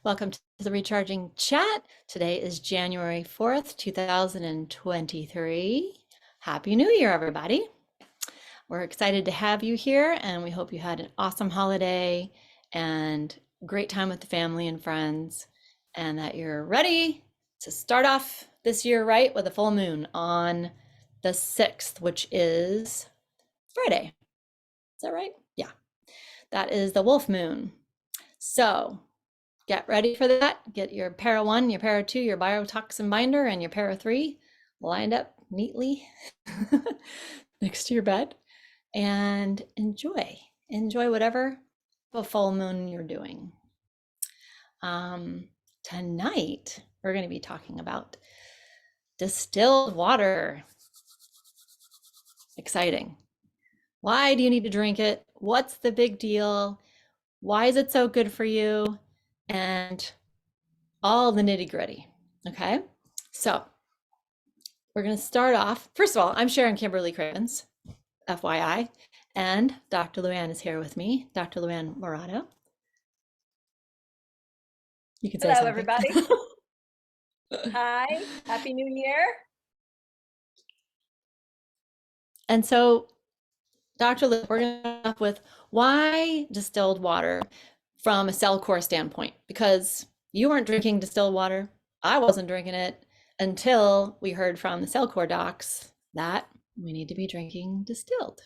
Welcome to the Recharging Chat. Today is January 4th, 2023. Happy New Year, everybody. We're excited to have you here, and we hope you had an awesome holiday and great time with the family and friends, and that you're ready to start off this year right with a full moon on the 6th, which is Friday. Is that right? Yeah. That is the wolf moon. So get ready for that. Get your para 1, your para 2, your biotoxin binder, and your para 3 lined up neatly next to your bed and enjoy. Enjoy whatever the full moon you're doing. Tonight, we're going to be talking about distilled water. Exciting. Why do you need to drink it? What's the big deal? Why is it so good for you? And all the nitty gritty. Okay, so we're going to start off. First of all, I'm Sharon Kimberly Cravens, FYI, and Dr. LuAnn is here with me, Dr. LuAnn Moratto. You can say Hello, something. everybody. Hi, Happy New Year. And so, Dr. Lu, we're going to start off with why distilled water from a CellCore standpoint, because you weren't drinking distilled water. I wasn't drinking it until we heard from the CellCore docs that we need to be drinking distilled.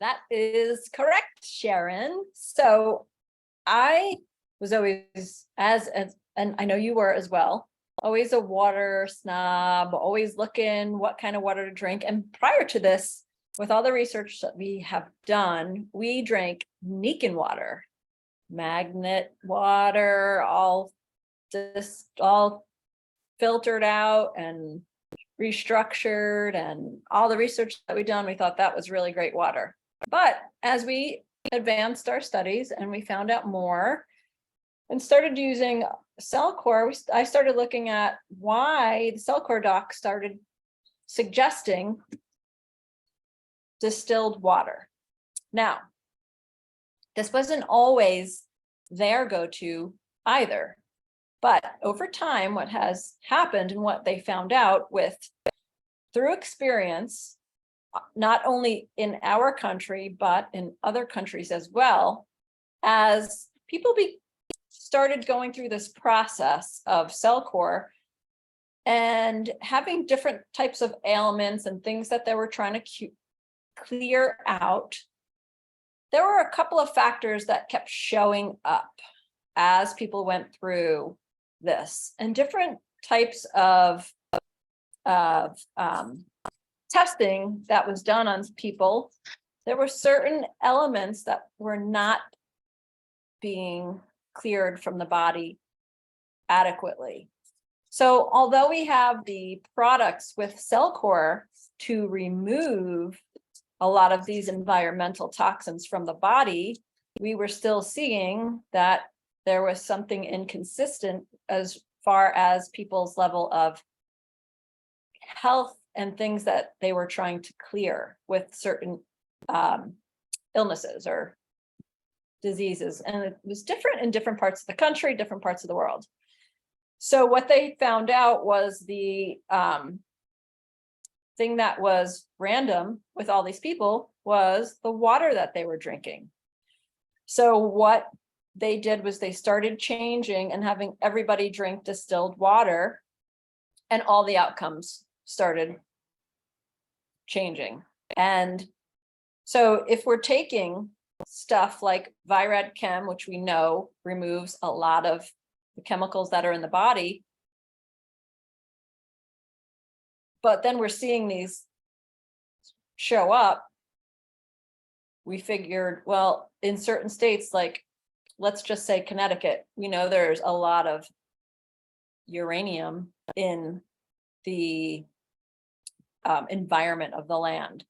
That is correct, Sharon. So I was always, and I know you were as well, always a water snob, always looking what kind of water to drink. And prior to this, with all the research that we have done, we drank Nikin water, magnet water, all filtered out and restructured, and all the research that we've done, we thought that was really great water. But as we advanced our studies and we found out more and started using CellCore, I started looking at why the CellCore doc started suggesting distilled water. Now, this wasn't always their go-to either. But over time, what has happened and what they found out through experience, not only in our country, but in other countries as well, as people started going through this process of CellCore and having different types of ailments and things that they were trying to clear out, there were a couple of factors that kept showing up as people went through this, and different types of testing that was done on people. There were certain elements that were not being cleared from the body adequately. So although we have the products with CellCore to remove a lot of these environmental toxins from the body, we were still seeing that there was something inconsistent as far as people's level of health and things that they were trying to clear with certain illnesses or diseases. And it was different in different parts of the country, different parts of the world. So what they found out was the thing that was random with all these people was the water that they were drinking. So what they did was they started changing and having everybody drink distilled water, and all the outcomes started changing. And so if we're taking stuff like Virad Chem, which we know removes a lot of the chemicals that are in the body, but then we're seeing these show up, we figured, well, in certain states, like let's just say Connecticut, we know there's a lot of uranium in the environment of the land.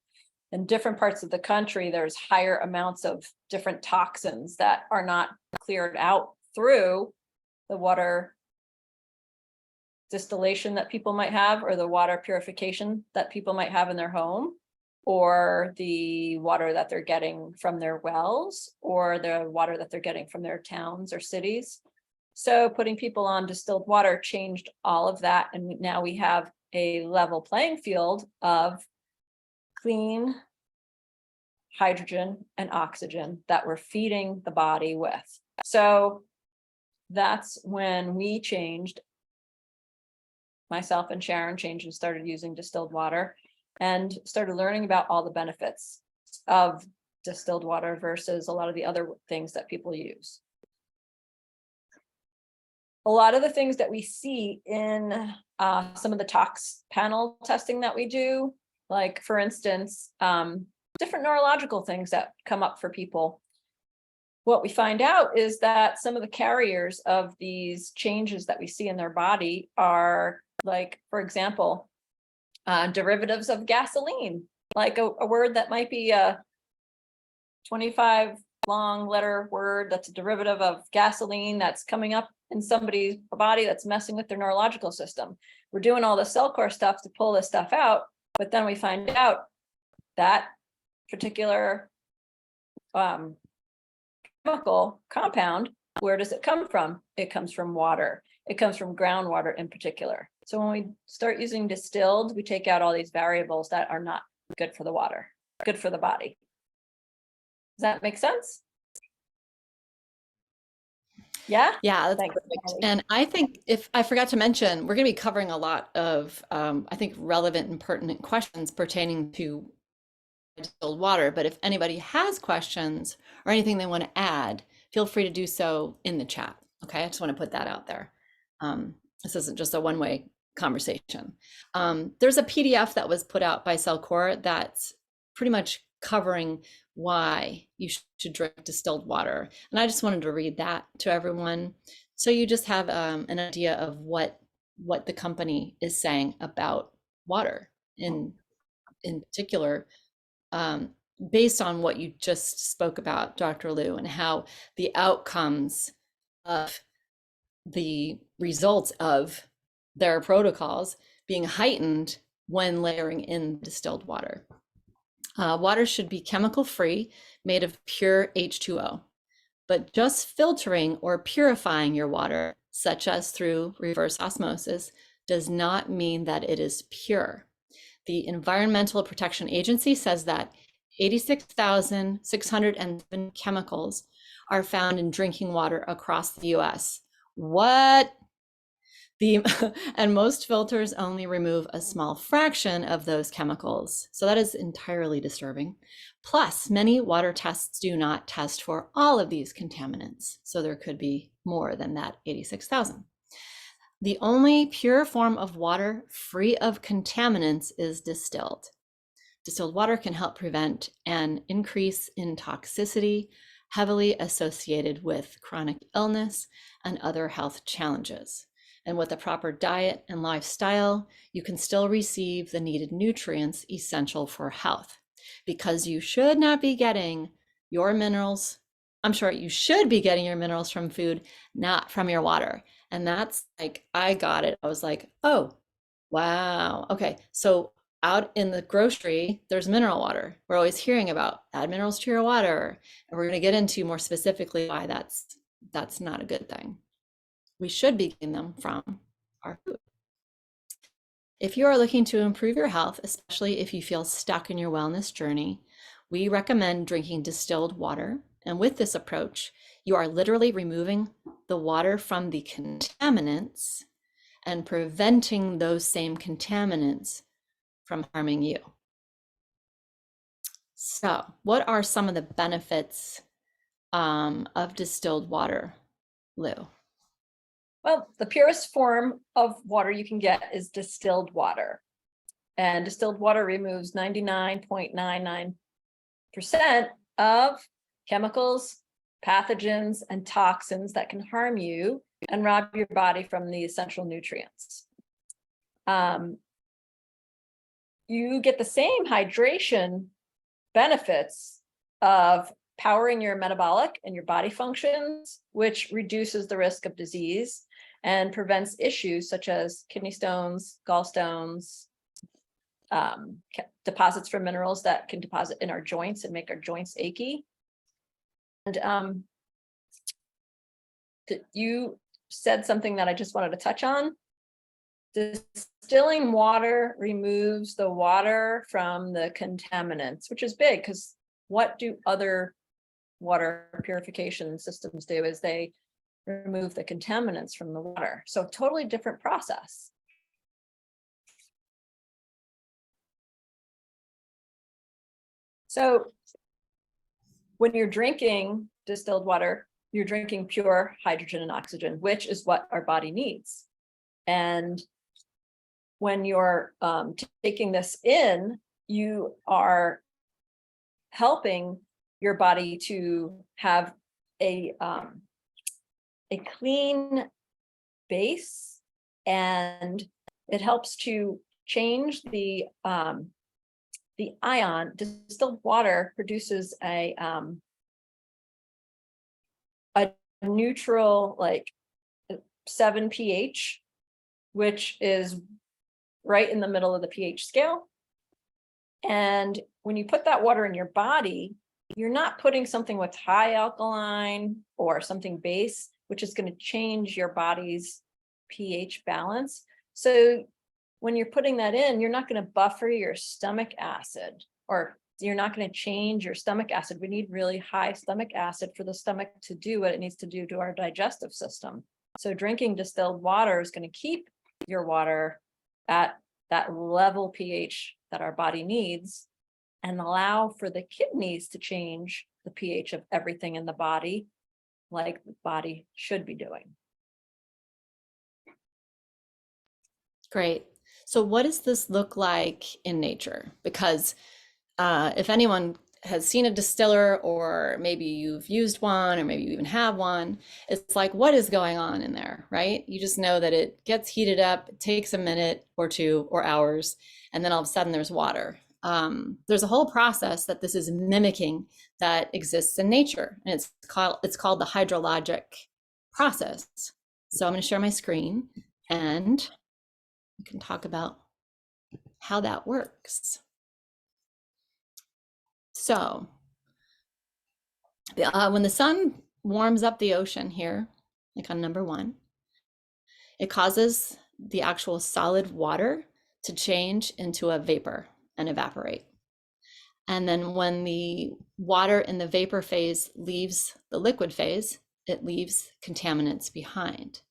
In different parts of the country, there's higher amounts of different toxins that are not cleared out through the water distillation that people might have, or the water purification that people might have in their home, or the water that they're getting from their wells, or the water that they're getting from their towns or cities. So putting people on distilled water changed all of that. And now we have a level playing field of clean hydrogen and oxygen that we're feeding the body with. So that's when we changed. Myself and Sharon changed and started using distilled water and started learning about all the benefits of distilled water versus a lot of the other things that people use. A lot of the things that we see in some of the tox panel testing that we do, like for instance, different neurological things that come up for people. What we find out is that some of the carriers of these changes that we see in their body are, like, for example, derivatives of gasoline, like a word that might be a 25 long letter word that's a derivative of gasoline that's coming up in somebody's body that's messing with their neurological system. We're doing all the cell core stuff to pull this stuff out, but then we find out that particular chemical compound, where does it come from? It comes from water. It comes from groundwater in particular. So when we start using distilled, we take out all these variables that are not good for the water, good for the body. Does that make sense? Yeah? Yeah, that's Thanks, perfect. Molly. And I think if I forgot to mention, we're going to be covering a lot of, I think, relevant and pertinent questions pertaining to distilled water. But if anybody has questions or anything they want to add, feel free to do so in the chat. Okay, I just want to put that out there. This isn't just a one-way conversation. There's a PDF that was put out by Cellcore that's pretty much covering why you should drink distilled water. And I just wanted to read that to everyone. So you just have an idea of what the company is saying about water in particular, based on what you just spoke about, Dr. Lu, and how the outcomes of the results of their protocols being heightened when layering in distilled water. Water should be chemical free, made of pure H2O, but just filtering or purifying your water, such as through reverse osmosis, does not mean that it is pure. The Environmental Protection Agency says that 86,607 chemicals are found in drinking water across the US. What? And most filters only remove a small fraction of those chemicals. So that is entirely disturbing. Plus, many water tests do not test for all of these contaminants. So there could be more than that 86,000. The only pure form of water free of contaminants is distilled. Distilled water can help prevent an increase in toxicity heavily associated with chronic illness and other health challenges. And with a proper diet and lifestyle, you can still receive the needed nutrients essential for health, because you should not be getting your minerals. I'm sorry, you should be getting your minerals from food, not from your water. And that's like, I got it. I was like, oh, wow. Okay. So out in the grocery, there's mineral water. We're always hearing about add minerals to your water. And we're going to get into more specifically why that's not a good thing. We should be getting them from our food. If you are looking to improve your health, especially if you feel stuck in your wellness journey, we recommend drinking distilled water. And with this approach, you are literally removing the water from the contaminants and preventing those same contaminants from harming you. So, what are some of the benefits of distilled water, Lou? Well, the purest form of water you can get is distilled water. And distilled water removes 99.99% of chemicals, pathogens, and toxins that can harm you and rob your body from the essential nutrients. You get the same hydration benefits of powering your metabolic and your body functions, which reduces the risk of disease and prevents issues such as kidney stones, gallstones, deposits for minerals that can deposit in our joints and make our joints achy. And you said something that I just wanted to touch on. Distilling water removes the water from the contaminants, which is big because what do other water purification systems do is they remove the contaminants from the water. So totally different process. So when you're drinking distilled water, you're drinking pure hydrogen and oxygen, which is what our body needs. And when you're taking this in, you are helping your body to have a clean base, and it helps to change the ion. Distilled water produces a neutral, like 7 pH, which is right in the middle of the pH scale. And when you put that water in your body, you're not putting something with high alkaline or something base, which is going to change your body's pH balance. So when you're putting that in, you're not going to buffer your stomach acid, or you're not going to change your stomach acid. We need really high stomach acid for the stomach to do what it needs to do to our digestive system. So drinking distilled water is going to keep your water at that level pH that our body needs, and allow for the kidneys to change the pH of everything in the body like the body should be doing. Great. So what does this look like in nature? Because if anyone has seen a distiller, or maybe you've used one, or maybe you even have one, it's like, what is going on in there, right? You just know that it gets heated up, it takes a minute or two or hours, and then all of a sudden there's water. There's a whole process that this is mimicking that exists in nature, and it's called the hydrologic process. So I'm going to share my screen, and we can talk about how that works. So when the sun warms up the ocean here, like on number 1, it causes the actual solid water to change into a vapor and evaporate. And then when the water in the vapor phase leaves the liquid phase, it leaves contaminants behind.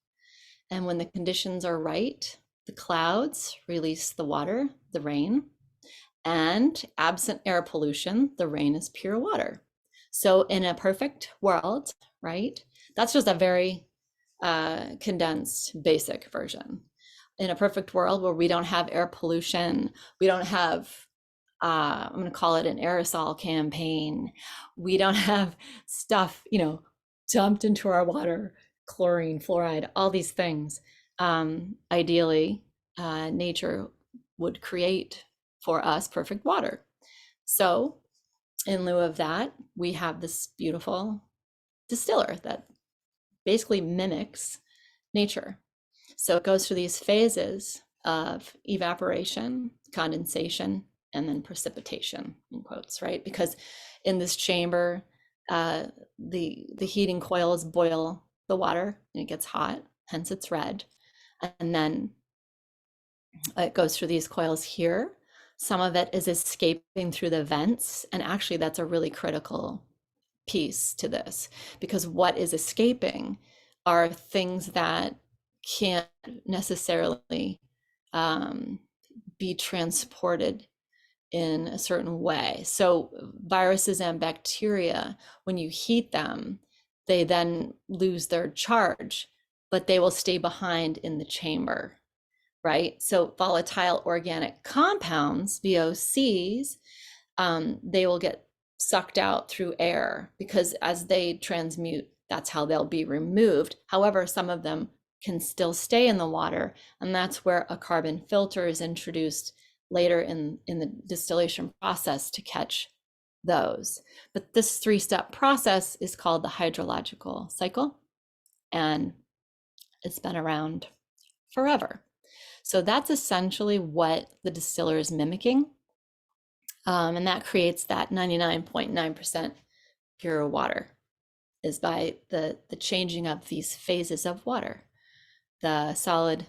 And when the conditions are right, the clouds release the water, the rain, and absent air pollution, the rain is pure water. So in a perfect world, right? That's just a very condensed, basic version. In a perfect world where we don't have air pollution, we don't have, I'm going to call it an aerosol campaign. We don't have stuff, dumped into our water, chlorine, fluoride, all these things. Ideally, nature would create for us perfect water. So in lieu of that, we have this beautiful distiller that basically mimics nature. So it goes through these phases of evaporation, condensation, and then precipitation, in quotes, right? Because in this chamber, the heating coils boil the water and it gets hot, hence it's red. And then it goes through these coils here. Some of it is escaping through the vents. And actually, that's a really critical piece to this, because what is escaping are things that can't necessarily be transported in a certain way. So viruses and bacteria, when you heat them, they then lose their charge, but they will stay behind in the chamber, right? So volatile organic compounds, VOCs, they will get sucked out through air, because as they transmute, that's how they'll be removed. However, some of them can still stay in the water, and that's where a carbon filter is introduced later in the distillation process to catch those. But this 3-step process is called the hydrological cycle, and it's been around forever. So that's essentially what the distiller is mimicking. And that creates that 99.9% pure water, is by the changing of these phases of water. the solid,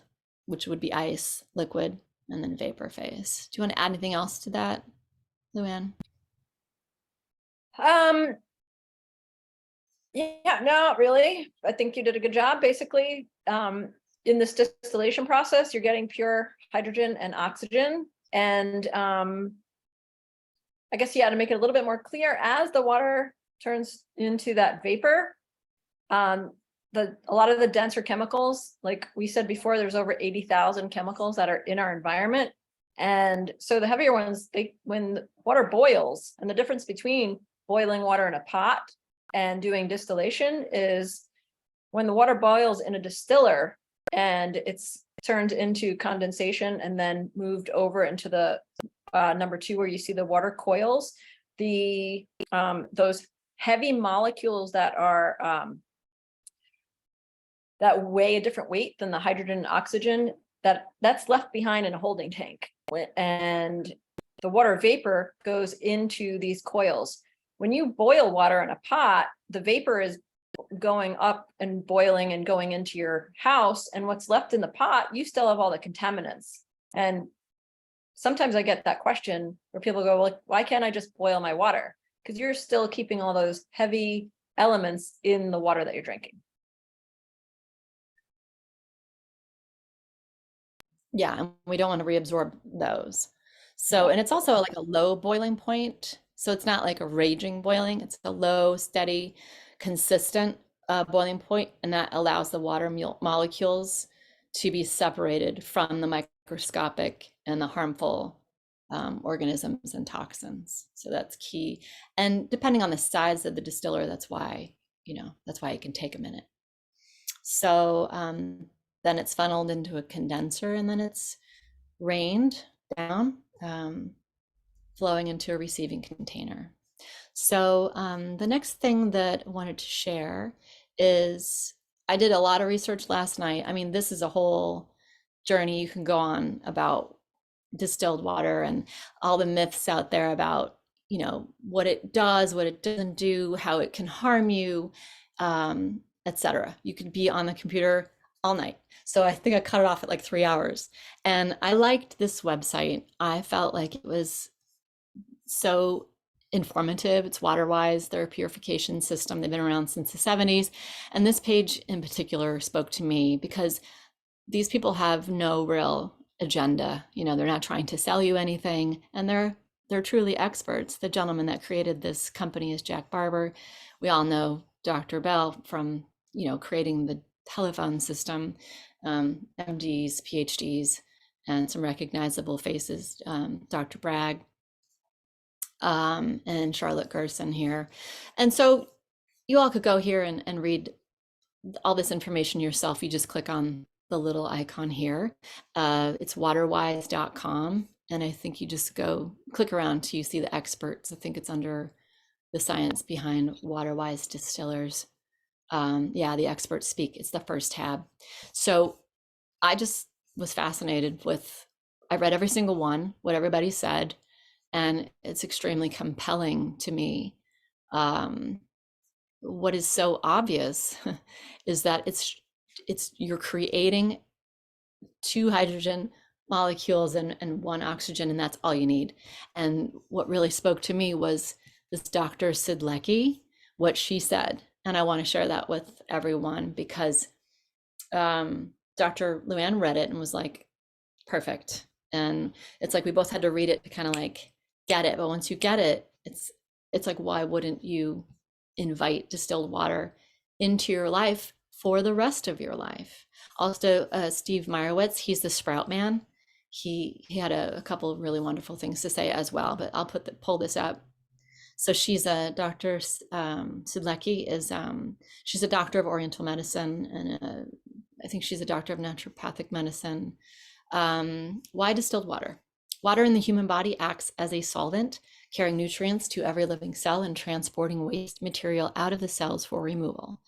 which would be ice, liquid, and then vapor phase. Do you want to add anything else to that, LuAnn? Um, yeah, no, really. I think you did a good job. Basically, in this distillation process, you're getting pure hydrogen and oxygen. And I guess, yeah, to make it a little bit more clear, as the water turns into that vapor, a lot of the denser chemicals, like we said before, there's over 80,000 chemicals that are in our environment. And so the heavier ones, when water boils, and the difference between boiling water in a pot and doing distillation is when the water boils in a distiller and it's turned into condensation and then moved over into the number 2, where you see the water coils, those heavy molecules that are that weigh a different weight than the hydrogen and oxygen, that's left behind in a holding tank. And the water vapor goes into these coils. When you boil water in a pot, the vapor is going up and boiling and going into your house. And what's left in the pot, you still have all the contaminants. And sometimes I get that question where people go, well, why can't I just boil my water? Because you're still keeping all those heavy elements in the water that you're drinking. Yeah, and we don't want to reabsorb those. So, and it's also like a low boiling point. So it's not like a raging boiling, it's a low, steady, consistent boiling point, and that allows the water molecules to be separated from the microscopic and the harmful organisms and toxins. So that's key. And depending on the size of the distiller, that's why it can take a minute. So then it's funneled into a condenser, and then it's rained down, flowing into a receiving container. So the next thing that I wanted to share is I did a lot of research last night. I mean, this is a whole journey you can go on about distilled water and all the myths out there about, what it does, what it doesn't do, how it can harm you, etc. You could be on the computer all night. So I think I cut it off at like 3 hours. And I liked this website. I felt like it was so informative. It's WaterWise, their purification system. They've been around since the 70s. And this page in particular spoke to me because these people have no real agenda. They're not trying to sell you anything, and they're truly experts. The gentleman that created this company is Jack Barber. We all know Dr. Bell from, creating the telephone system, MDs, PhDs, and some recognizable faces, Dr. Bragg, and Charlotte Gerson here. And so you all could go here and read all this information yourself. You just click on the little icon here. It's waterwise.com. And I think you just go click around till you see the experts. I think it's under the science behind WaterWise distillers. Yeah, the experts speak. It's the first tab. So I just was fascinated I read every single one, what everybody said, and it's extremely compelling to me. What is so obvious is that you're creating 2 hydrogen molecules and 1 oxygen, and that's all you need. And what really spoke to me was this Dr. Sidlecki, what she said. And I want to share that with everyone because Dr. LuAnn read it and was like, perfect. And it's like we both had to read it to kind of like get it. But once you get it, it's like, why wouldn't you invite distilled water into your life for the rest of your life? Also, Steve Meyerowitz, he's the Sprout Man. He had a couple of really wonderful things to say as well, but I'll pull this up. So she's a Dr. Sidlecki is she's a doctor of Oriental medicine, and I think she's a doctor of naturopathic medicine. Why distilled water? Water in the human body acts as a solvent, carrying nutrients to every living cell and transporting waste material out of the cells for removal.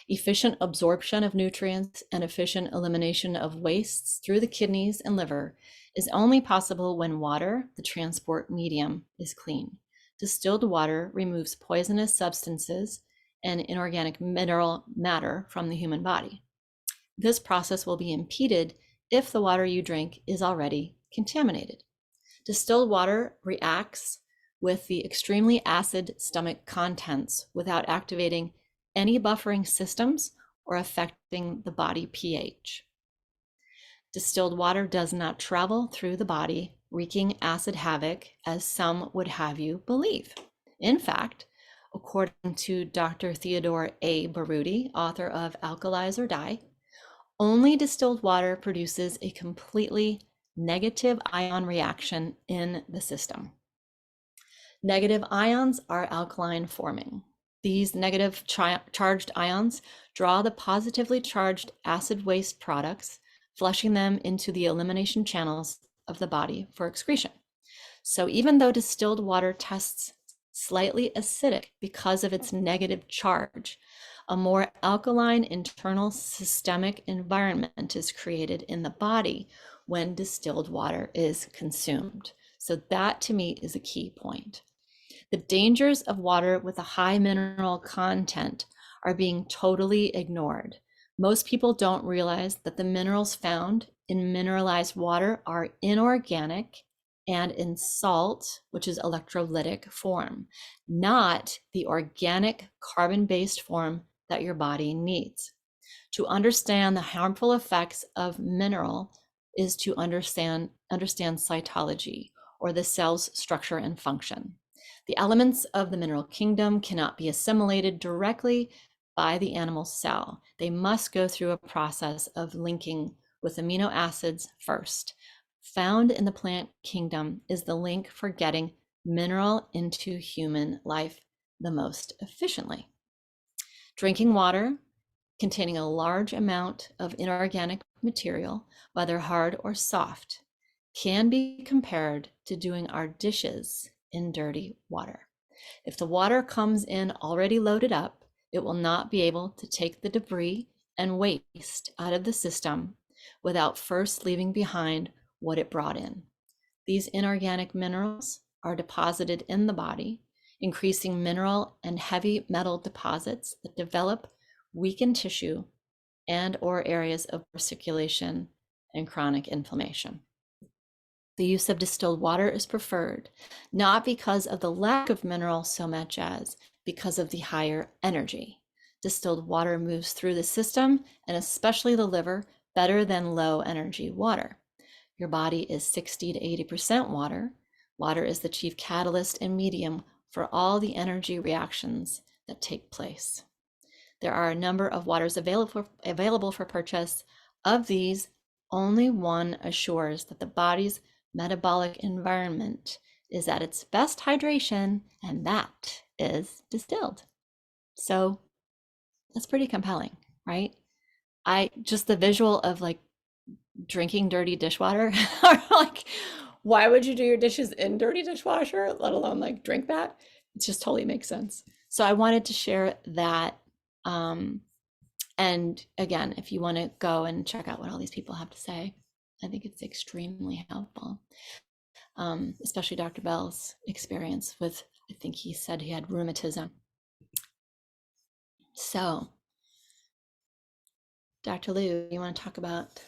Efficient absorption of nutrients and efficient elimination of wastes through the kidneys and liver is only possible when water, the transport medium, is clean. Distilled water removes poisonous substances and inorganic mineral matter from the human body. This process will be impeded if the water you drink is already contaminated. Distilled water reacts with the extremely acid stomach contents without activating any buffering systems or affecting the body pH. Distilled water does not travel through the body, wreaking acid havoc, as some would have you believe. In fact, according to Dr. Theodore A. Baruti, author of Alkalize or Die, only distilled water produces a completely negative ion reaction in the system. Negative ions are alkaline forming. These negative charged ions draw the positively charged acid waste products, flushing them into the elimination channels of the body for excretion. So even though distilled water tests slightly acidic because of its negative charge, a more alkaline internal systemic environment is created in the body when distilled water is consumed. So that to me is a key point. The dangers of water with a high mineral content are being totally ignored. Most people don't realize that the minerals found in mineralized water are inorganic and in salt, which is electrolytic form, not the organic carbon-based form that your body needs. To understand the harmful effects of mineral is to understand cytology, or the cell's structure and function. The elements of the mineral kingdom cannot be assimilated directly by the animal cell. They must go through a process of linking with amino acids first. Found in the plant kingdom is the link for getting mineral into human life the most efficiently. Drinking water containing a large amount of inorganic material, whether hard or soft, can be compared to doing our dishes in dirty water. If the water comes in already loaded up, it will not be able to take the debris and waste out of the system without first leaving behind what it brought in. These inorganic minerals are deposited in the body, increasing mineral and heavy metal deposits that develop weakened tissue and or areas of circulation and chronic inflammation. The use of distilled water is preferred, not because of the lack of mineral so much as because of the higher energy. Distilled water moves through the system, and especially the liver, better than low energy water. Your body is 60 to 80% water. Water is the chief catalyst and medium for all the energy reactions that take place. There are a number of waters available for purchase. Of these, only one assures that the body's metabolic environment is at its best hydration, and that is distilled. So that's pretty compelling, right? Just the visual of like drinking dirty dishwater, or like, why would you do your dishes in dirty dishwasher, let alone like drink that? It just totally makes sense. So I wanted to share that. And again, if you want to go and check out what all these people have to say, I think it's extremely helpful. Especially Dr. Bell's experience with, I think he said he had rheumatism. So, Dr. Lu, you want to talk about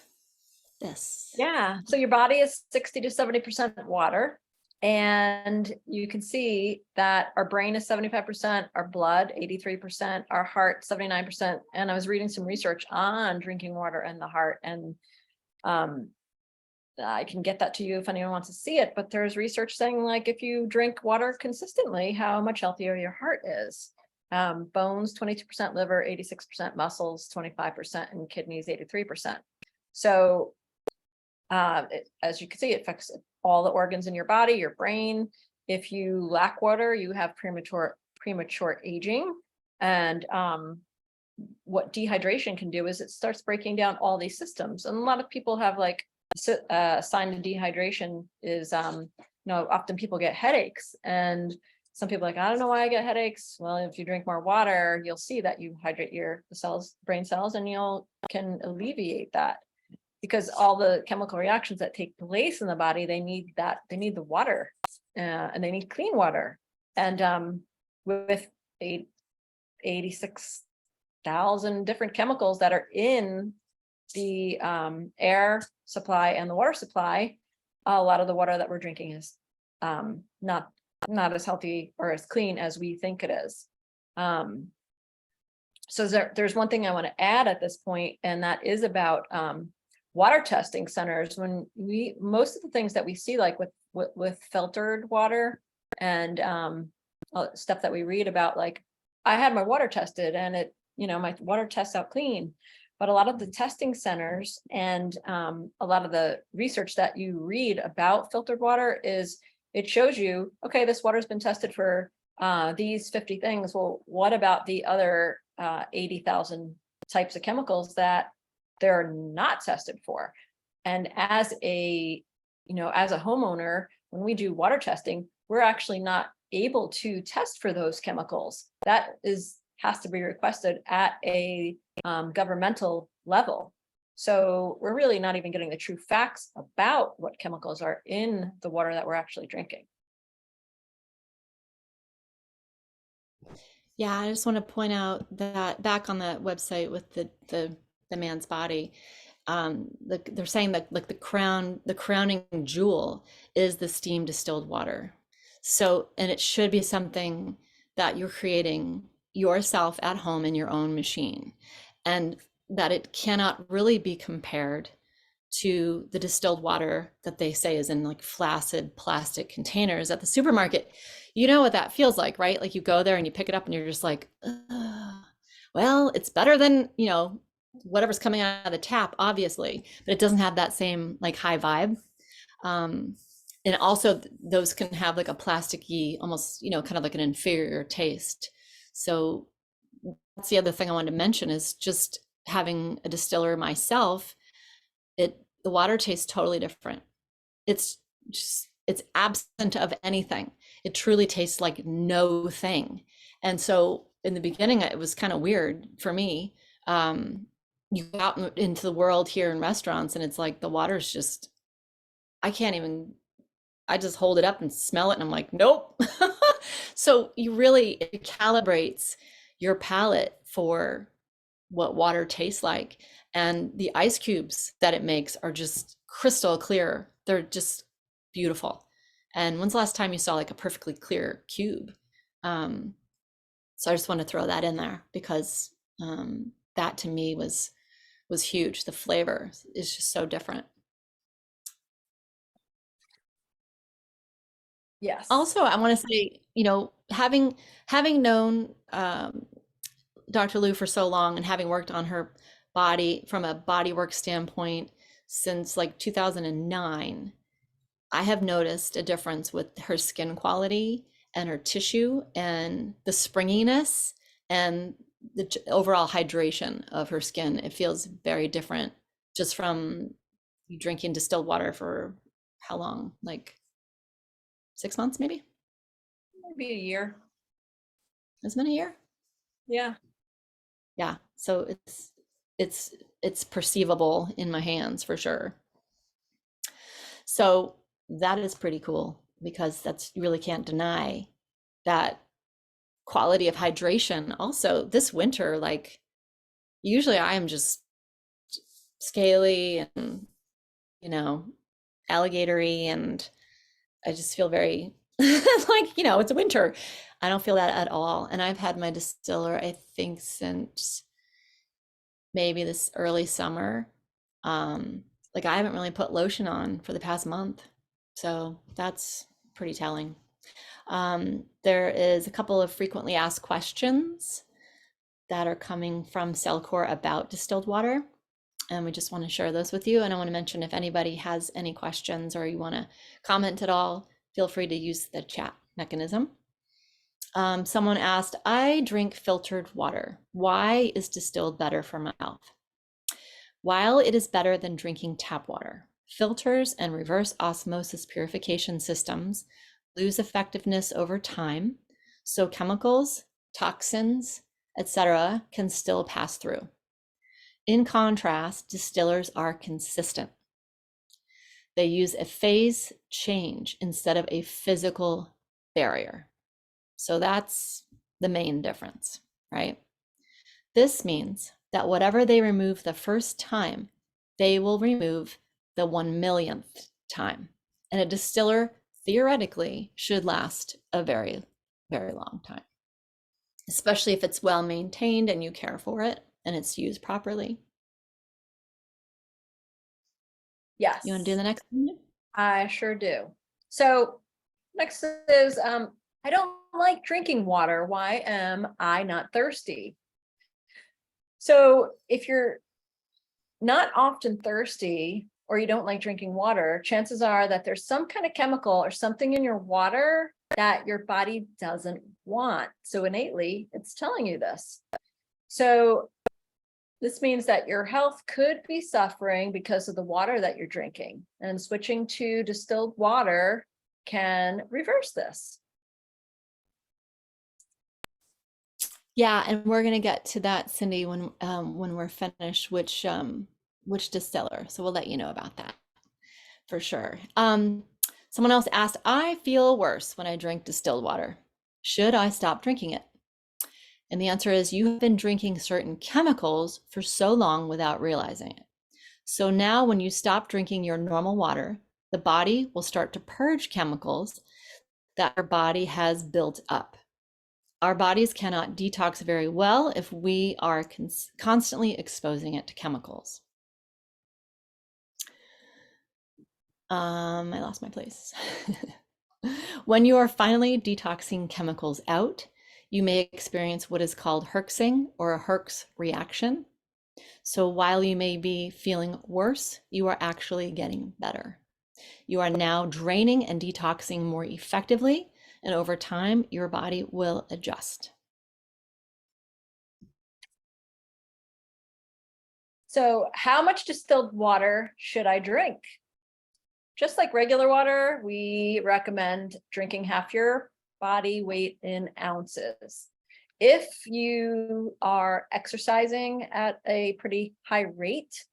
this? Yeah. So your body is 60 to 70% water. And you can see that our brain is 75%, our blood 83%, our heart 79%. And I was reading some research on drinking water and the heart, and I can get that to you if anyone wants to see it. But there's research saying, like, if you drink water consistently, how much healthier your heart is. Bones 22%, liver 86%, muscles 25%, and kidneys 83%. So as you can see, it affects all the organs in your body, your brain. If you lack water, you have premature aging. And what dehydration can do is it starts breaking down all these systems. And a lot of people have like sign of dehydration is, often people get headaches, and some people are like, I don't know why I get headaches. Well, if you drink more water, you'll see that you hydrate your brain cells, and can alleviate that. Because all the chemical reactions that take place in the body, they need the water, and they need clean water. And with 86,000 different chemicals that are in the air supply and the water supply, a lot of the water that we're drinking is not as healthy or as clean as we think it is. So there's one thing I want to add at this point, and that is about water testing centers. When most of the things that we see, like with filtered water and stuff that we read about, like, I had my water tested and it, my water tests out clean. But a lot of the testing centers and a lot of the research that you read about filtered water is, it shows you, okay, this water's been tested for these 50 things. Well, what about the other 80,000 types of chemicals that they're not tested for? And as a homeowner, when we do water testing, we're actually not able to test for those chemicals. That has to be requested at a governmental level. So we're really not even getting the true facts about what chemicals are in the water that we're actually drinking. Yeah, I just want to point out that back on that website with the man's body, they're saying that like the crowning jewel is the steam distilled water. So, and it should be something that you're creating yourself at home in your own machine, and that it cannot really be compared to the distilled water that they say is in like flaccid plastic containers at the supermarket. You know what that feels like, right? Like you go there and you pick it up and you're just like, ugh. Well, it's better than, whatever's coming out of the tap, obviously, but it doesn't have that same like high vibe. And also those can have like a plasticky, almost, kind of like an inferior taste. So that's the other thing I wanted to mention is just having a distiller myself, the water tastes totally different. It's absent of anything. It truly tastes like no thing. And so in the beginning, it was kind of weird for me. You go out into the world here in restaurants and it's like the water's just, I just hold it up and smell it and I'm like, nope. So it calibrates your palate for what water tastes like. And the ice cubes that it makes are just crystal clear. They're just beautiful. And when's the last time you saw like a perfectly clear cube? So I just want to throw that in there because that to me was huge. The flavor is just so different. Yes. Also, I want to say, having known Dr. Lou for so long and having worked on her body from a bodywork standpoint since like 2009, I have noticed a difference with her skin quality and her tissue and the springiness and the overall hydration of her skin. It feels very different just from drinking distilled water for how long? Like 6 months, maybe? Maybe a year. Has it been a year? Yeah. Yeah. So it's perceivable in my hands for sure. So that is pretty cool because you really can't deny that quality of hydration. Also, this winter, like usually I am just scaly and, alligatory, and I just feel very like, it's winter. I don't feel that at all. And I've had my distiller, I think, since maybe this early summer. Like I haven't really put lotion on for the past month. So that's pretty telling. There is a couple of frequently asked questions that are coming from Cellcore about distilled water. And we just want to share those with you. And I want to mention if anybody has any questions or you want to comment at all, feel free to use the chat mechanism. Someone asked, I drink filtered water. Why is distilled better for my health? While it is better than drinking tap water, filters and reverse osmosis purification systems lose effectiveness over time, so chemicals, toxins, etc. can still pass through. In contrast, distillers are consistent. They use a phase change instead of a physical barrier. So that's the main difference, right? This means that whatever they remove the first time they will remove the 1 millionth time. And a distiller theoretically should last a very, very long time, especially if it's well maintained and you care for it and it's used properly. Yes, You want to do the next one? I sure do. So next is, I don't like drinking water. Why am I not thirsty? So if you're not often thirsty or you don't like drinking water, chances are that there's some kind of chemical or something in your water that your body doesn't want. So innately, it's telling you this. So this means that your health could be suffering because of the water that you're drinking, and switching to distilled water can reverse this. Yeah, and we're gonna get to that, Cindy, when we're finished, which distiller. So we'll let you know about that for sure. Someone else asked, I feel worse when I drink distilled water. Should I stop drinking it? And the answer is you have been drinking certain chemicals for so long without realizing it. So now when you stop drinking your normal water, the body will start to purge chemicals that our body has built up. Our bodies cannot detox very well if we are constantly exposing it to chemicals. I lost my place. When you are finally detoxing chemicals out, you may experience what is called herxing or a Herx reaction. So while you may be feeling worse, you are actually getting better. You are now draining and detoxing more effectively, and over time, your body will adjust. So how much distilled water should I drink? Just like regular water, we recommend drinking half your body weight in ounces. If you are exercising at a pretty high rate,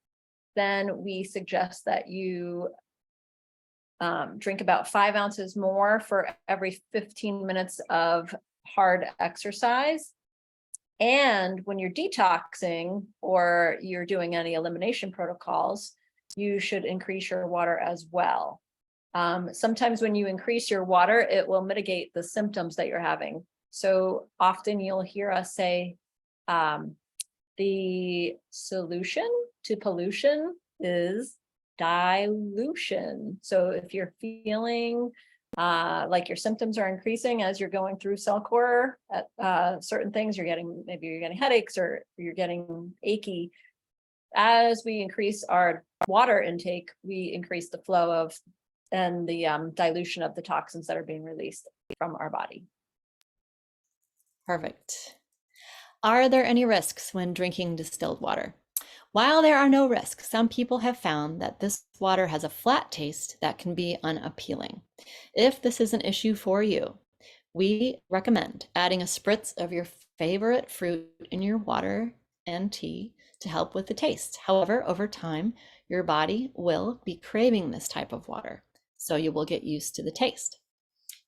then we suggest that you drink about 5 ounces more for every 15 minutes of hard exercise. And when you're detoxing or you're doing any elimination protocols, you should increase your water as well. Sometimes when you increase your water, it will mitigate the symptoms that you're having. So often you'll hear us say, the solution to pollution is dilution. So if you're feeling like your symptoms are increasing as you're going through cell core at certain things, maybe you're getting headaches or you're getting achy. As we increase our water intake, we increase the flow of and the dilution of the toxins that are being released from our body. Perfect. Are there any risks when drinking distilled water? While there are no risks, some people have found that this water has a flat taste that can be unappealing. If this is an issue for you, we recommend adding a spritz of your favorite fruit in your water and tea to help with the taste. However, over time, your body will be craving this type of water, so you will get used to the taste.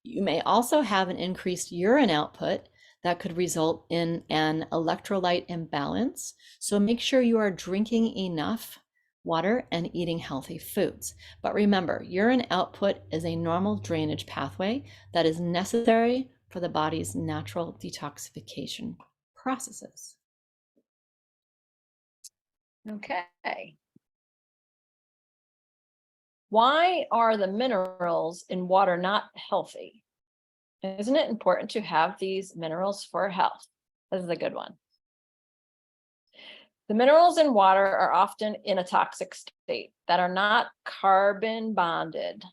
You may also have an increased urine output that could result in an electrolyte imbalance. So make sure you are drinking enough water and eating healthy foods. But remember, urine output is a normal drainage pathway that is necessary for the body's natural detoxification processes. Okay. Why are the minerals in water not healthy? Isn't it important to have these minerals for health? This is a good one. The minerals in water are often in a toxic state that are not carbon bonded,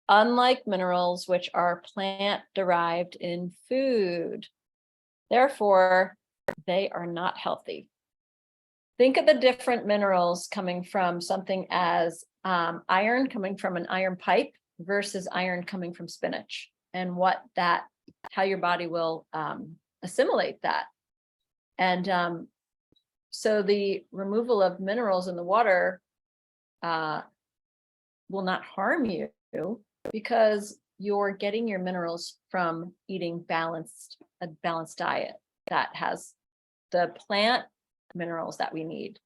unlike minerals which are plant derived in food. Therefore, they are not healthy. Think of the different minerals coming from something as iron coming from an iron pipe versus iron coming from spinach, and how your body will assimilate that. And so the removal of minerals in the water will not harm you because you're getting your minerals from eating a balanced diet that has the plant minerals that we need,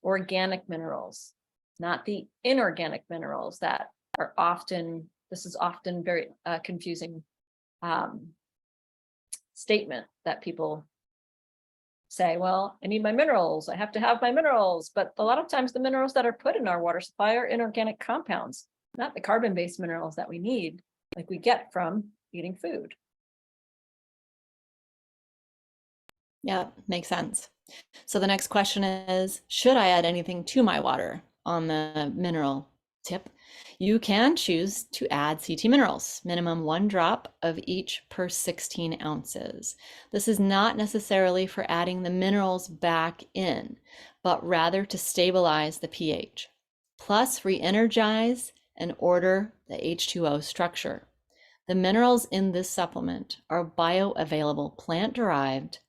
organic minerals, not the inorganic minerals that are often, this is often very confusing statement that people say, well, I need my minerals, I have to have my minerals. But a lot of times the minerals that are put in our water supply are inorganic compounds, not the carbon-based minerals that we need, like we get from eating food. Yeah, makes sense. So the next question is, should I add anything to my water on the mineral tip? You can choose to add CT minerals, minimum 1 drop of each per 16 ounces. This is not necessarily for adding the minerals back in, but rather to stabilize the pH, plus re-energize and order the H2O structure. The minerals in this supplement are bioavailable, plant-derived,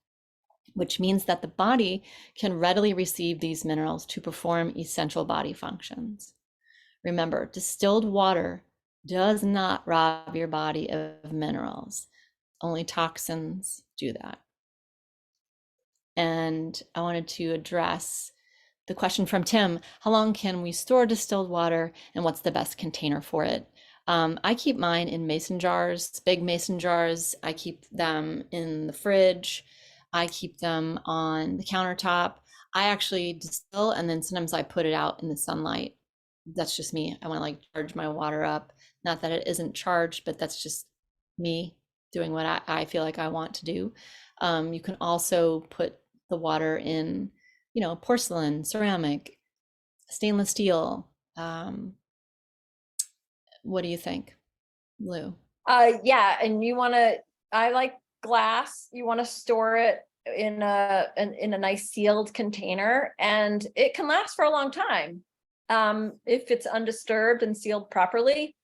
which means that the body can readily receive these minerals to perform essential body functions. Remember, distilled water does not rob your body of minerals. Only toxins do that. And I wanted to address the question from Tim, how long can we store distilled water and what's the best container for it? I keep mine in mason jars, big mason jars. I keep them in the fridge. I keep them on the countertop. I actually distill and then sometimes I put it out in the sunlight. That's just me. I want to like charge my water up. Not that it isn't charged, but that's just me doing what I feel like I want to do. You can also put the water in, porcelain, ceramic, stainless steel. What do you think, Lou? Yeah, and you want to, I like glass, you want to store it in a nice sealed container, and it can last for a long time if it's undisturbed and sealed properly.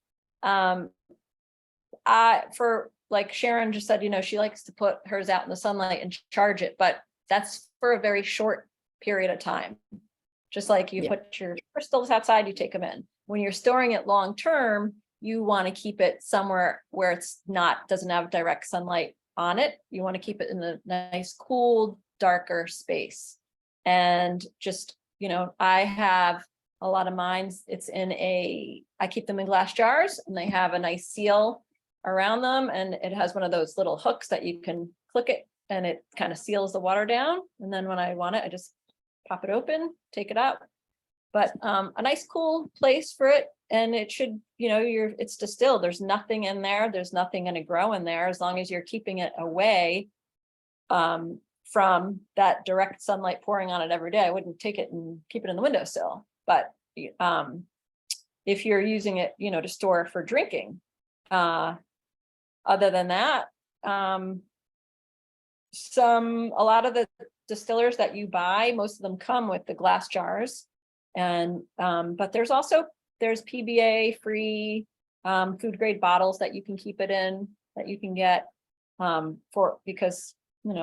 For like Sharon just said, she likes to put hers out in the sunlight and charge it, but that's for a very short period of time. Just like you put your crystals outside, you take them in. When you're storing it long term, you want to keep it somewhere where it's doesn't have direct sunlight on it. You want to keep it in a nice, cool, darker space. And just, I have a lot of mine. I keep them in glass jars and they have a nice seal around them. And it has one of those little hooks that you can click it and it kind of seals the water down. And then when I want it, I just pop it open, take it out. But a nice cool place for it. And it should, it's distilled. There's nothing in there. There's nothing going to grow in there as long as you're keeping it away from that direct sunlight pouring on it every day. I wouldn't take it and keep it in the windowsill. But if you're using it, to store for drinking, other than that, a lot of the distillers that you buy, most of them come with the glass jars. And but there's PBA free food grade bottles that you can keep it in, that you can get because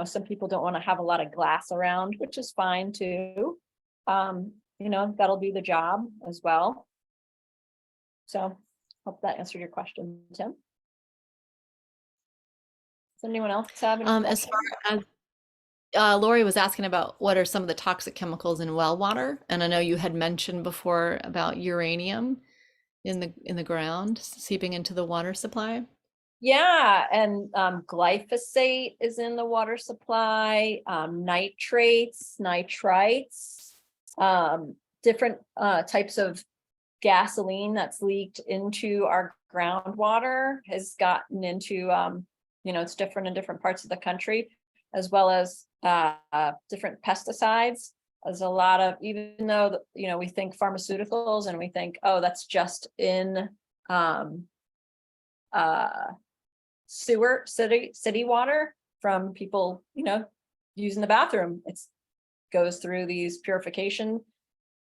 some people don't want to have a lot of glass around, which is fine too. That'll do the job as well. So hope that answered your question, Tim. Does anyone else have any As far as Lori was asking about what are some of the toxic chemicals in well water, and I know you had mentioned before about uranium in the ground seeping into the water supply. Yeah, and glyphosate is in the water supply, nitrates, nitrites, different types of gasoline that's leaked into our groundwater has gotten into, it's different in different parts of the country, as well as different pesticides. There's a lot of, even though, we think pharmaceuticals and we think, oh, that's just in city water from people, using the bathroom. It goes through these purification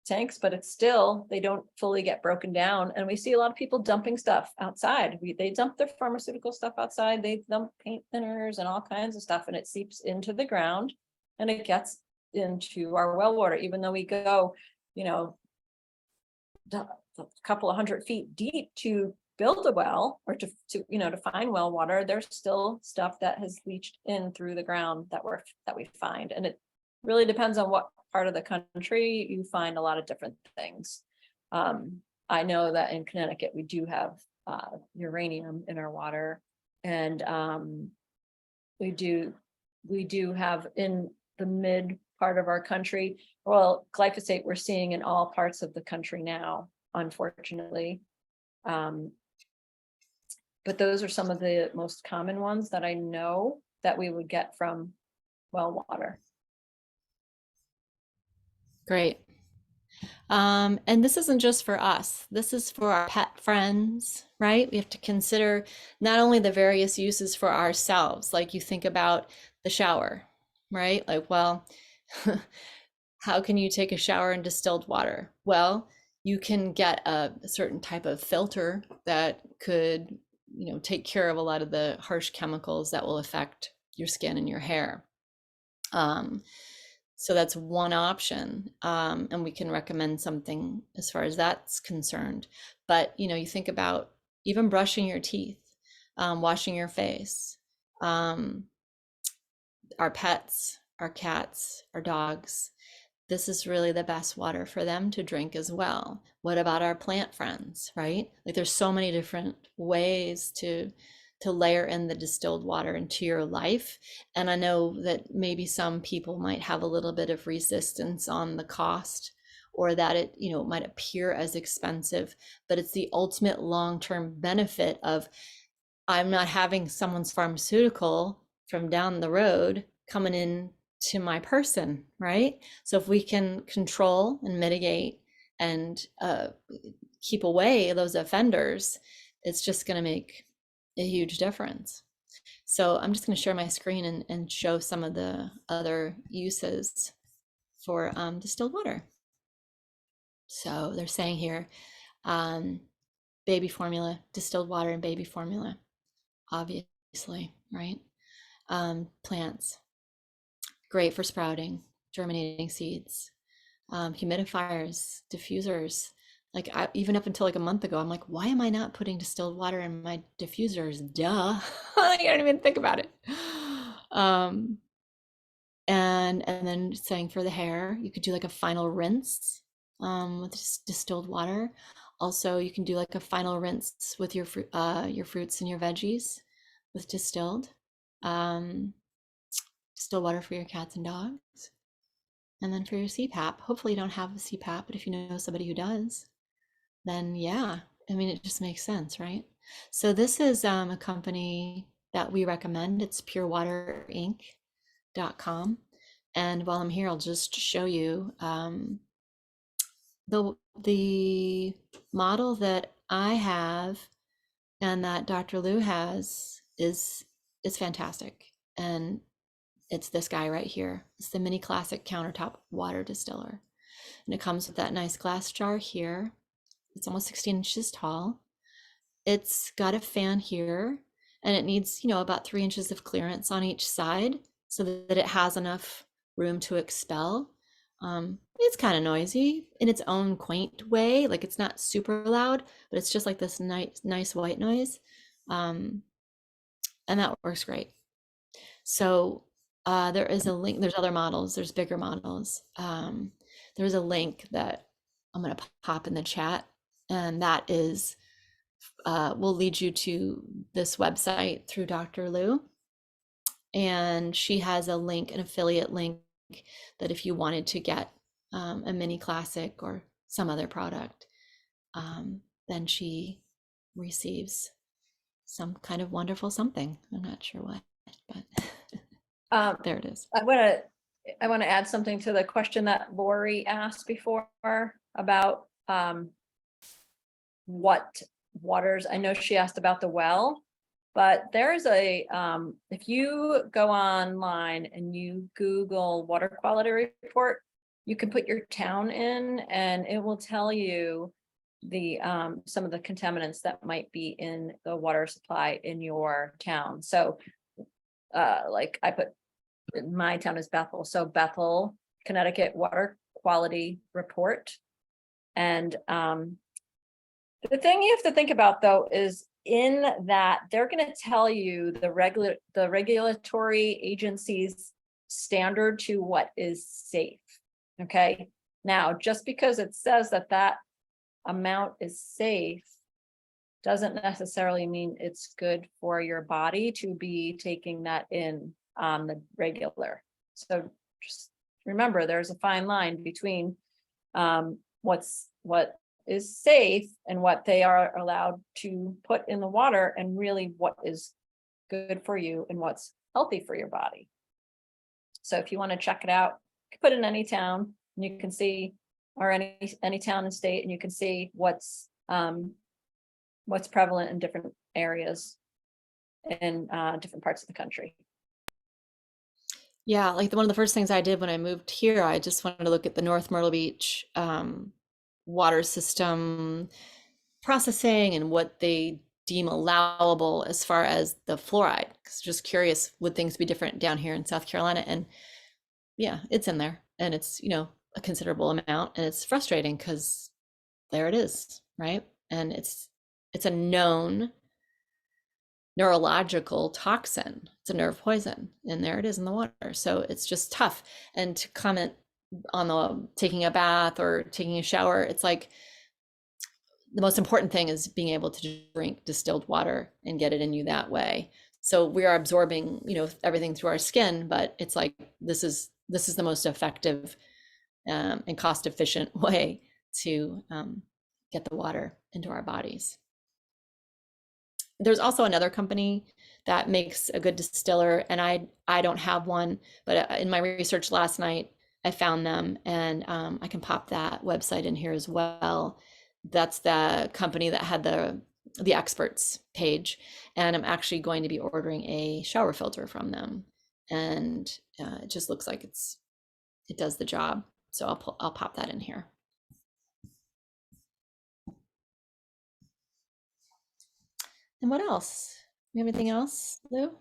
tanks, but it's still, they don't fully get broken down. And we see a lot of people dumping stuff outside. They dump their pharmaceutical stuff outside. They dump paint thinners and all kinds of stuff, and it seeps into the ground and it gets into our well water. Even though we go, a couple of 100 feet deep to build a well or to find well water, there's still stuff that has leached in through the ground that we find. And it really depends on what part of the country you find a lot of different things. I know that in Connecticut, we do have uranium in our water. And we do have in the mid part of our country, well, glyphosate we're seeing in all parts of the country now, unfortunately. But those are some of the most common ones that I know that we would get from well water. Great. And this isn't just for us. This is for our pet friends, right? We have to consider not only the various uses for ourselves, like you think about the shower, right? Like, well, how can you take a shower in distilled water? Well, you can get a certain type of filter that could, take care of a lot of the harsh chemicals that will affect your skin and your hair. So that's one option, and we can recommend something as far as that's concerned. But you think about even brushing your teeth, washing your face, our pets, our cats, our dogs. This is really the best water for them to drink as well. What about our plant friends, right? Like there's so many different ways to layer in the distilled water into your life. And I know that maybe some people might have a little bit of resistance on the cost, or that it, might appear as expensive, but it's the ultimate long-term benefit of I'm not having someone's pharmaceutical from down the road coming in to my person, right? So if we can control and mitigate and keep away those offenders, it's just going to make a huge difference. So I'm just going to share my screen and show some of the other uses for distilled water. So they're saying here, baby formula, distilled water and baby formula, obviously, right? Plants, great for sprouting, germinating seeds, humidifiers, diffusers. Like even up until like a month ago, I'm like, why am I not putting distilled water in my diffusers? Duh. I don't even think about it. And then saying for the hair, you could do like a final rinse with distilled water. Also, you can do like a final rinse with your fruits and your veggies with distilled. Distilled water for your cats and dogs. And then for your CPAP, hopefully you don't have a CPAP, but if you know somebody who does, then yeah, I mean, it just makes sense, right? So this is a company that we recommend. It's purewaterinc.com. And while I'm here, I'll just show you the model that I have and that Dr. Lou has is fantastic. And it's this guy right here. It's the mini classic countertop water distiller. And it comes with that nice glass jar here. It's almost 16 inches tall. It's got a fan here, and it needs, about 3 inches of clearance on each side so that it has enough room to expel. It's kind of noisy in its own quaint way. Like it's not super loud, but it's just like this nice white noise. And that works great. So there is a link. There's other models. There's bigger models. There's a link that I'm going to pop in the chat, and that is will lead you to this website through Dr. Lou. And she has a link, an affiliate link, that if you wanted to get a mini classic or some other product, then she receives some kind of wonderful something. I'm not sure what, but there it is. I want to add something to the question that Lori asked before about what waters. I know she asked about the well, but there's a if you go online and you Google water quality report, you can put your town in and it will tell you the some of the contaminants that might be in the water supply in your town. So like I put, my town is Bethel, so Bethel, Connecticut water quality report. And the thing you have to think about though is in that they're going to tell you the regulatory agency's standard to what is safe. Okay. Now, just because it says that amount is safe doesn't necessarily mean it's good for your body to be taking that in on the regular. So just remember, there's a fine line between what is safe and what they are allowed to put in the water, and really what is good for you and what's healthy for your body. So if you want to check it out, you can put in any town and you can see, or any town and state, and you can see what's prevalent in different areas in different parts of the country. Yeah, like one of the first things I did when I moved here, I just wanted to look at the North Myrtle Beach water system processing and what they deem allowable as far as the fluoride. 'Cause just curious, would things be different down here in South Carolina? And yeah, it's in there, and it's, a considerable amount, and it's frustrating because there it is, right? And it's a known neurological toxin. It's a nerve poison, and there it is in the water. So it's just tough. And to comment on the taking a bath or taking a shower, it's like the most important thing is being able to drink distilled water and get it in you that way. So we are absorbing, everything through our skin, but it's like this is the most effective and cost efficient way to get the water into our bodies. There's also another company that makes a good distiller, and I don't have one, but in my research last night, I found them, and I can pop that website in here as well. That's the company that had the experts page, and I'm actually going to be ordering a shower filter from them, and it just looks like it does the job. So I'll pop that in here. And what else? You have anything else, Lou?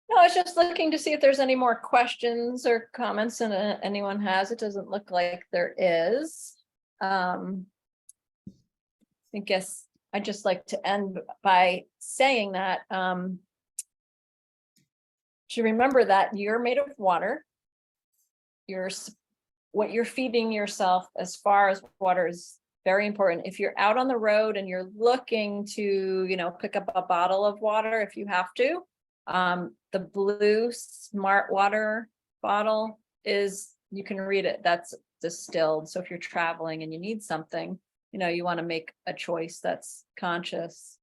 No, I was just looking to see if there's any more questions or comments and anyone has. It doesn't look like there is. I guess I'd just like to end by saying that to remember that you're made of water. What you're feeding yourself as far as water is very important. If you're out on the road and you're looking to, pick up a bottle of water, if you have to, the blue smart water bottle you can read it, that's distilled. So if you're traveling and you need something, you want to make a choice that's conscious.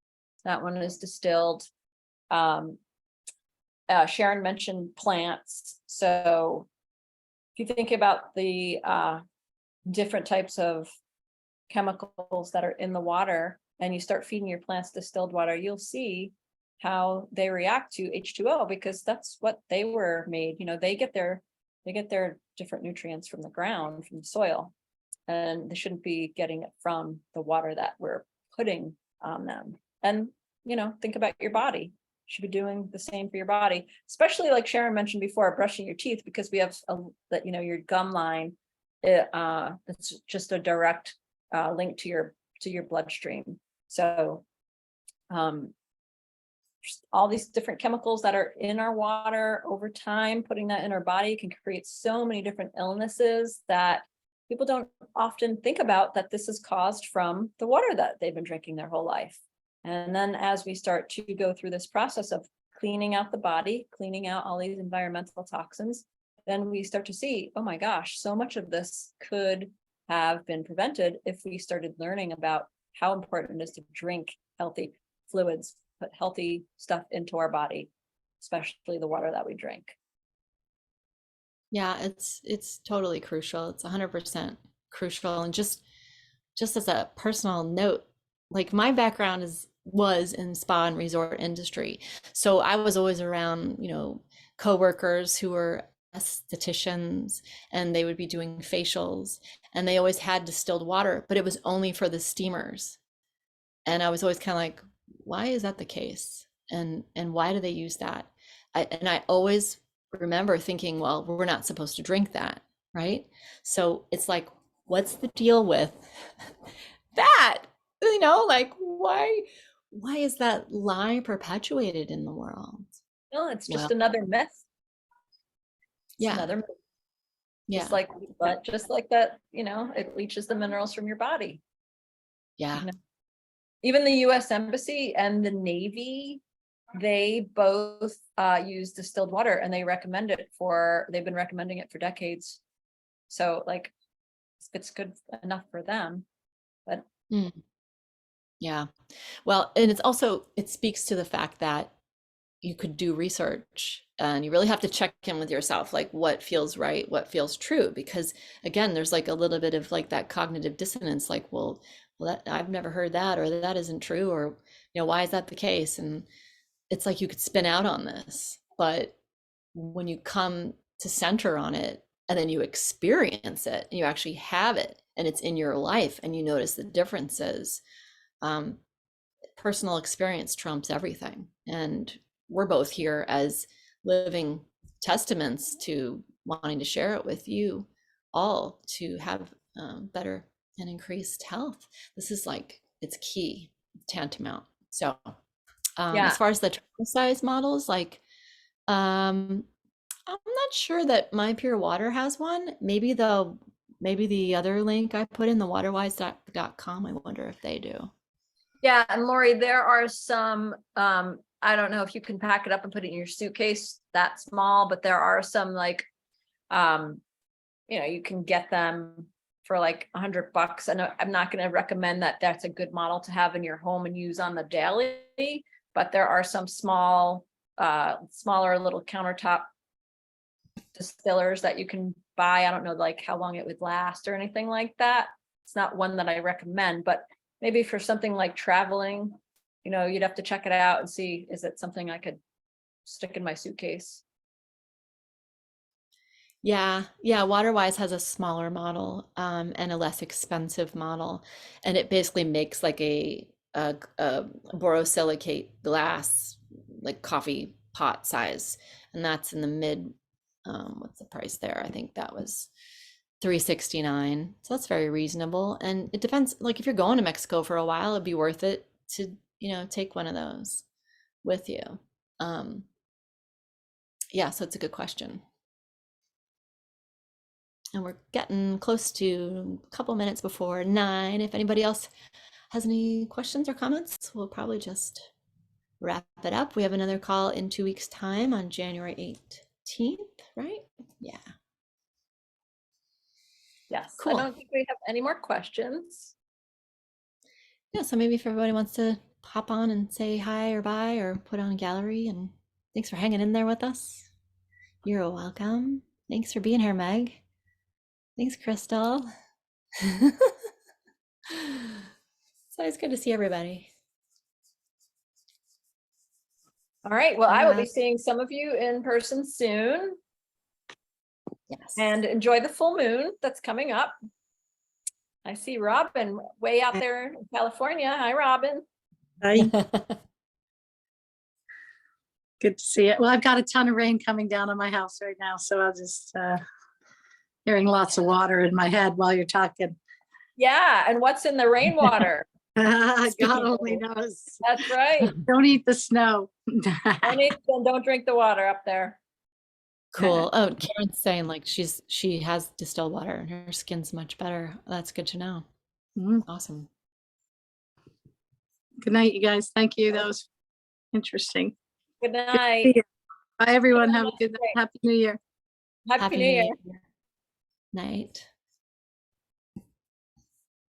That one is distilled. Sharon mentioned plants. So if you think about the different types of chemicals that are in the water, and you start feeding your plants distilled water, you'll see how they react to H2O, because that's what they were made. They get their different nutrients from the ground, from the soil, and they shouldn't be getting it from the water that we're putting on them. And think about your body. You should be doing the same for your body, especially like Sharon mentioned before, brushing your teeth, because we have your gum line. It's just a direct link to your bloodstream. So all these different chemicals that are in our water over time, putting that in our body can create so many different illnesses that people don't often think about, that this is caused from the water that they've been drinking their whole life. And then as we start to go through this process of cleaning out the body, cleaning out all these environmental toxins, then we start to see, oh my gosh, so much of this could have been prevented if we started learning about how important it is to drink healthy fluids, put healthy stuff into our body, especially the water that we drink. Yeah, it's totally crucial. It's 100% crucial. And just as a personal note, like my background was in spa and resort industry. So I was always around, coworkers who were estheticians, and they would be doing facials, and they always had distilled water, but it was only for the steamers. And I was always kind of like, why is that the case? And why do they use that? I always remember thinking, well, we're not supposed to drink that, right? So it's like, what's the deal with that? Like why is that lie perpetuated in the world? Well, it's just Well, another myth. It's yeah, another myth. yeah. Just like that, it leaches the minerals from your body. Yeah. You know, even the US Embassy and the Navy, they both use distilled water, and they've been recommending it for decades. So like, it's good enough for them, but Mm. Yeah. Well, and it speaks to the fact that you could do research and you really have to check in with yourself, like what feels right, what feels true, because again, there's like a little bit of like that cognitive dissonance, like, well, that I've never heard that, or that isn't true, or why is that the case? And it's like you could spin out on this, but when you come to center on it and then you experience it and you actually have it and it's in your life and you notice the differences, um, personal experience trumps everything. And we're both here as living testaments to wanting to share it with you all to have better and increased health. This is like, it's key, tantamount. So yeah. as far as the travel size models, like, I'm not sure that My Pure Water has one. Maybe the other link I put in, the waterwise.com, I wonder if they do. Yeah, and Lori, there are some, I don't know if you can pack it up and put it in your suitcase that small, but there are some like, you can get them for like $100. I know I'm not going to recommend that that's a good model to have in your home and use on the daily, but there are some smaller little countertop distillers that you can buy. I don't know like how long it would last or anything like that. It's not one that I recommend, but maybe for something like traveling, you'd have to check it out and see, is it something I could stick in my suitcase? Yeah, Waterwise has a smaller model and a less expensive model, and it basically makes like a borosilicate glass, like coffee pot size, and that's in the mid. What's the price there? I think that was 369. So that's very reasonable, and it depends. Like if you're going to Mexico for a while, it'd be worth it to take one of those with you. Um, yeah, so it's a good question. And we're getting close to a couple minutes before 9. If anybody else has any questions or comments, we'll probably just wrap it up. We have another call in 2 weeks' time on January 18th, right? Yeah. Yes, I Cool. don't think we have any more questions. Yeah, so maybe if everybody wants to hop on and say hi or bye or put on a gallery, and thanks for hanging in there with us. You're welcome. Thanks for being here, Meg. Thanks, Crystal. It's always good to see everybody. All right, well, I will be Yeah. seeing some of you in person soon, Yes. and enjoy the full moon that's coming up. I see Robin way out there in California. Hi, Robin. Hi, good to see it. Well, I've got a ton of rain coming down on my house right now, so I'll just hearing lots of water in my head while you're talking. Yeah, and what's in the rainwater? God only knows. That's right. Don't eat the snow. Don't drink the water up there. Cool. Oh, Karen's saying like she has distilled water and her skin's much better. That's good to know. Mm. Awesome. Good night, you guys. Thank you. That was interesting. Good Good to night. see you. Bye, everyone. Good Have a good night. Happy New Year. Happy New Year. Night.